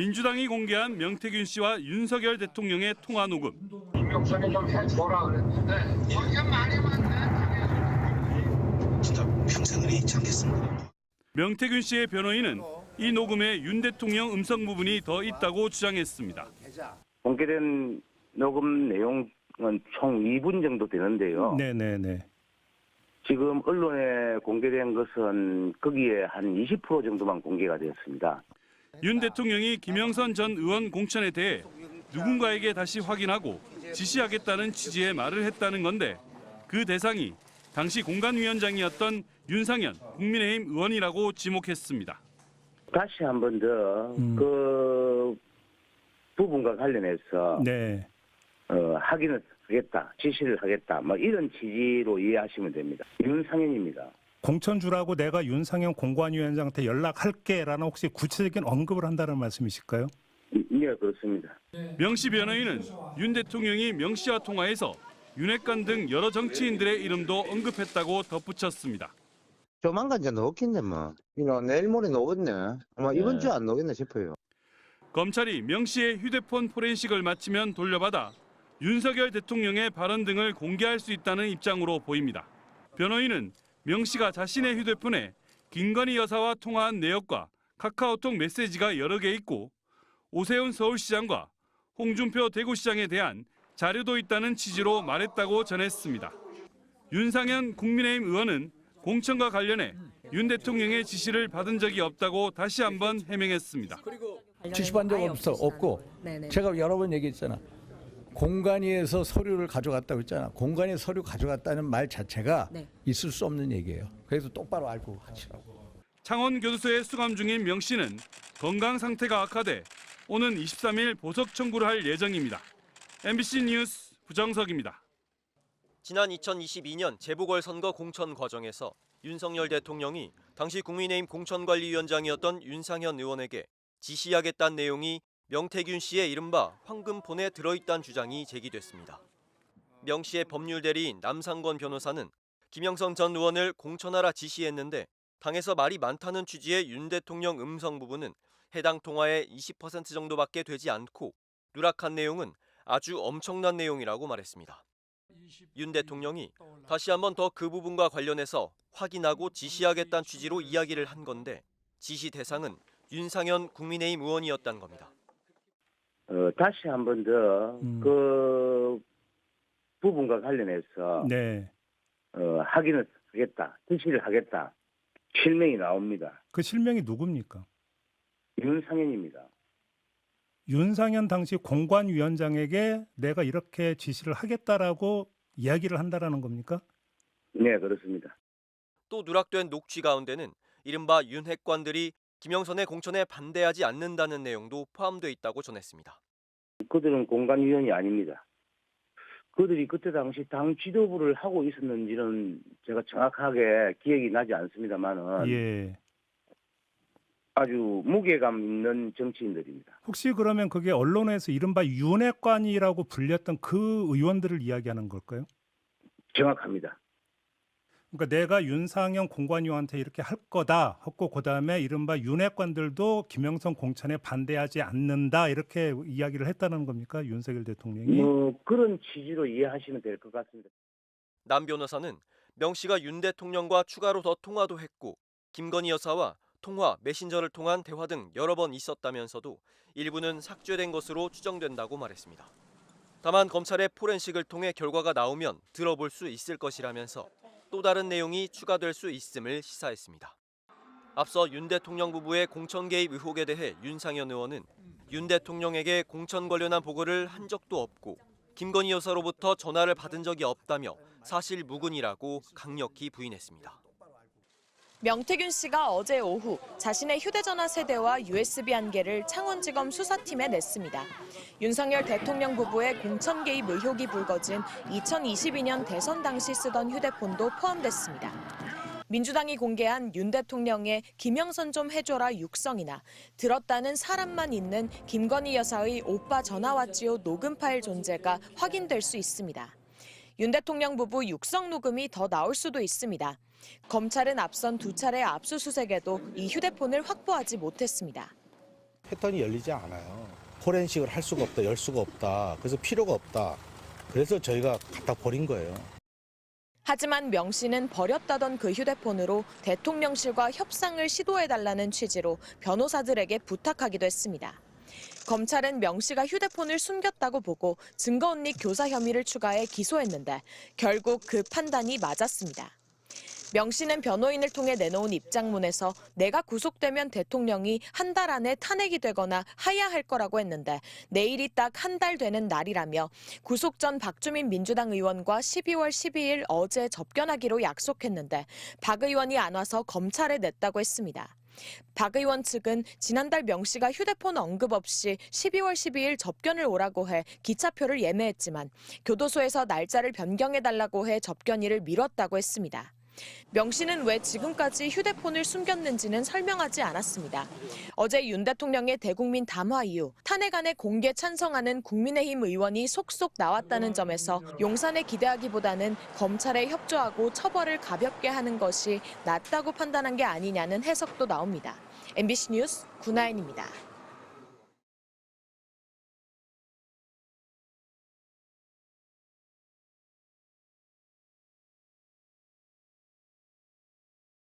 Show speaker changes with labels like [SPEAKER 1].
[SPEAKER 1] 민주당이 공개한 명태균 씨와 윤석열 대통령의 통화 녹음.
[SPEAKER 2] 김영선이 좀 해줘라 그랬는데 그렇게 많이
[SPEAKER 3] 진짜 평생을 잊지 않겠습니다.
[SPEAKER 1] 명태균 씨의 변호인은 이 녹음에 윤 대통령 음성 부분이 더 있다고 주장했습니다.
[SPEAKER 4] 공개된 녹음 내용은 총 2분 정도 되는데요.
[SPEAKER 5] 네네네.
[SPEAKER 4] 지금 언론에 공개된 것은 거기에 한 20% 정도만 공개가 되었습니다.
[SPEAKER 1] 윤 대통령이 김영선 전 의원 공천에 대해 누군가에게 다시 확인하고 지시하겠다는 취지의 말을 했다는 건데 그 대상이 당시 공관위원장이었던 윤상현 국민의힘 의원이라고 지목했습니다.
[SPEAKER 4] 다시 한 번 더 그 부분과 관련해서
[SPEAKER 5] 네.
[SPEAKER 4] 확인을 하겠다, 지시를 하겠다, 뭐 이런 취지로 이해하시면 됩니다. 윤상현입니다.
[SPEAKER 5] 공천 주라고 내가 윤상현 공관위원장한테 연락할게라는 혹시 구체적인 언급을 한다는 말씀이실까요?
[SPEAKER 4] 네, 그렇습니다.
[SPEAKER 1] 명 씨 변호인은 윤 대통령이 명 씨와 통화해서 윤핵관 등 여러 정치인들의 이름도 언급했다고 덧붙였습니다.
[SPEAKER 6] 조만간 이제 나오겠네 뭐. 내일 모레 나오겠네. 아마 이번 주 안 나오겠네 싶어요.
[SPEAKER 1] 검찰이 명 씨의 휴대폰 포렌식을 마치면 돌려받아 윤석열 대통령의 발언 등을 공개할 수 있다는 입장으로 보입니다. 변호인은 명 씨가 자신의 휴대폰에 김건희 여사와 통화한 내역과 카카오톡 메시지가 여러 개 있고 오세훈 서울시장과 홍준표 대구시장에 대한 자료도 있다는 취지로 말했다고 전했습니다. 윤상현 국민의힘 의원은 공천과 관련해 윤 대통령의 지시를 받은 적이 없다고 다시 한번 해명했습니다.
[SPEAKER 7] 지시받은 적 없고 제가 여러 번 얘기했잖아. 공관위에서 서류를 가져갔다고 했잖아. 공관위 서류 가져갔다는 말 자체가 있을 수 없는 얘기예요. 그래서 똑바로 알고 하시라고.
[SPEAKER 1] 창원교도소에 수감 중인 명 씨는 건강 상태가 악화돼 오는 23일 보석 청구를 할 예정입니다. MBC 뉴스 부정석입니다.
[SPEAKER 8] 지난 2022년 재보궐선거 공천 과정에서 윤석열 대통령이 당시 국민의힘 공천관리위원장이었던 윤상현 의원에게 지시하겠다는 내용이 명태균 씨의 이른바 황금폰에 들어있다는 주장이 제기됐습니다. 명 씨의 법률 대리인 남상권 변호사는 김영선 전 의원을 공천하라 지시했는데 당에서 말이 많다는 취지의 윤 대통령 음성 부분은 해당 통화의 20% 정도밖에 되지 않고 누락한 내용은 아주 엄청난 내용이라고 말했습니다. 윤 대통령이 다시 한번 더 그 부분과 관련해서 확인하고 지시하겠다는 취지로 이야기를 한 건데 지시 대상은 윤상현 국민의힘 의원이었다는 겁니다.
[SPEAKER 4] 다시 한 번 더 그 부분과 관련해서
[SPEAKER 5] 네.
[SPEAKER 4] 확인을 하겠다, 지시를 하겠다, 실명이 나옵니다.
[SPEAKER 5] 그 실명이 누굽니까?
[SPEAKER 4] 윤상현입니다.
[SPEAKER 5] 윤상현 당시 공관위원장에게 내가 이렇게 지시를 하겠다라고 이야기를 한다라는 겁니까?
[SPEAKER 4] 네, 그렇습니다.
[SPEAKER 8] 또 누락된 녹취 가운데는 이른바 윤핵관들이 김영선의 공천에 반대하지 않는다는 내용도 포함되어 있다고 전했습니다.
[SPEAKER 4] 그들은 공관위원이 아닙니다. 그들이 그때 당시 당 지도부를 하고 있었는지는 제가 정확하게 기억이 나지 않습니다만은
[SPEAKER 5] 예.
[SPEAKER 4] 아주 무게감 있는 정치인들입니다.
[SPEAKER 5] 혹시 그러면 그게 언론에서 이른바 윤핵관이라고 불렸던 그 의원들을 이야기하는 걸까요?
[SPEAKER 4] 정확합니다.
[SPEAKER 5] 그러니까 내가 윤상현 공관위원한테 이렇게 할 거다 하고 그다음에 이른바 윤핵관들도 김영선 공천에 반대하지 않는다 이렇게 이야기를 했다는 겁니까? 윤석열 대통령이?
[SPEAKER 4] 그런 취지로 이해하시면 될 것 같습니다.
[SPEAKER 8] 남 변호사는 명 씨가 윤 대통령과 추가로 더 통화도 했고 김건희 여사와 통화, 메신저를 통한 대화 등 여러 번 있었다면서도 일부는 삭제된 것으로 추정된다고 말했습니다. 다만 검찰의 포렌식을 통해 결과가 나오면 들어볼 수 있을 것이라면서 또 다른 내용이 추가될 수 있음을 시사했습니다. 앞서 윤 대통령 부부의 공천 개입 의혹에 대해 윤상현 의원은 윤 대통령에게 공천 관련한 보고를 한 적도 없고 김건희 여사로부터 전화를 받은 적이 없다며 사실 무근이라고 강력히 부인했습니다.
[SPEAKER 9] 명태균 씨가 어제 오후 자신의 휴대전화 세대와 USB 한 개를 창원지검 수사팀에 냈습니다. 윤석열 대통령 부부의 공천 개입 의혹이 불거진 2022년 대선 당시 쓰던 휴대폰도 포함됐습니다. 민주당이 공개한 윤 대통령의 김영선 좀 해줘라 육성이나 들었다는 사람만 있는 김건희 여사의 오빠 전화 왔지요 녹음 파일 존재가 확인될 수 있습니다. 윤 대통령 부부 육성 녹음이 더 나올 수도 있습니다. 검찰은 앞선 두 차례 압수수색에도 이 휴대폰을 확보하지 못했습니다.
[SPEAKER 10] 패턴이 열리지 않아요. 포렌식을 할 수가 없다, 열 수가 없다. 그래서 필요가 없다. 그래서 저희가 갖다 버린 거예요.
[SPEAKER 9] 하지만 명 씨는 버렸다던 그 휴대폰으로 대통령실과 협상을 시도해달라는 취지로 변호사들에게 부탁하기도 했습니다. 검찰은 명 씨가 휴대폰을 숨겼다고 보고 증거은닉 교사 혐의를 추가해 기소했는데 결국 그 판단이 맞았습니다. 명 씨는 변호인을 통해 내놓은 입장문에서 내가 구속되면 대통령이 한 달 안에 탄핵이 되거나 하야할 거라고 했는데 내일이 딱 한 달 되는 날이라며 구속 전 박주민 민주당 의원과 12월 12일 어제 접견하기로 약속했는데 박 의원이 안 와서 검찰에 냈다고 했습니다. 박 의원 측은 지난달 명 씨가 휴대폰 언급 없이 12월 12일 접견을 오라고 해 기차표를 예매했지만 교도소에서 날짜를 변경해달라고 해 접견일을 미뤘다고 했습니다. 명 씨는 왜 지금까지 휴대폰을 숨겼는지는 설명하지 않았습니다. 어제 윤 대통령의 대국민 담화 이후 탄핵안에 공개 찬성하는 국민의힘 의원이 속속 나왔다는 점에서 용산에 기대하기보다는 검찰에 협조하고 처벌을 가볍게 하는 것이 낫다고 판단한 게 아니냐는 해석도 나옵니다. MBC 뉴스 구나인입니다.